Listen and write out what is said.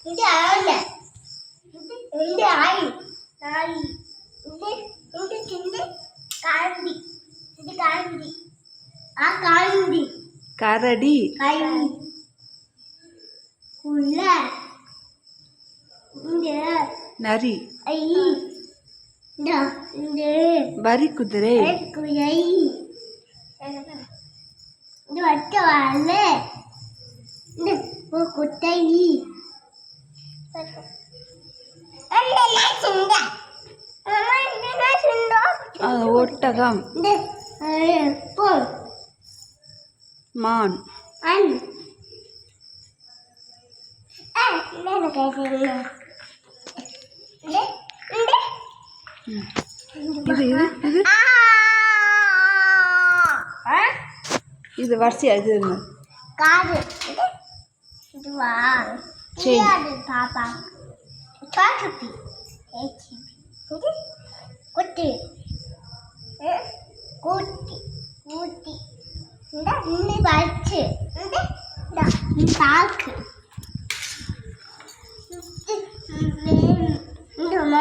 இது ஆயில இது ஆயி நாய் இது சின்ன காந்தி இது காந்தி காந்தி கரடி குள்ள இந்த நரி ஐ இந்த வரி குதிரை குதிரை இது வட்ட வாழ இந்த குட்டை ஒட்டகம் மான் இது இது இது இது வரிசையா இது காது இதுவா பாப்பா சாக்குப்பி குட்டி கூட்டி கூட்டி இந்த இன்னும் வச்சு இந்த பாக்கு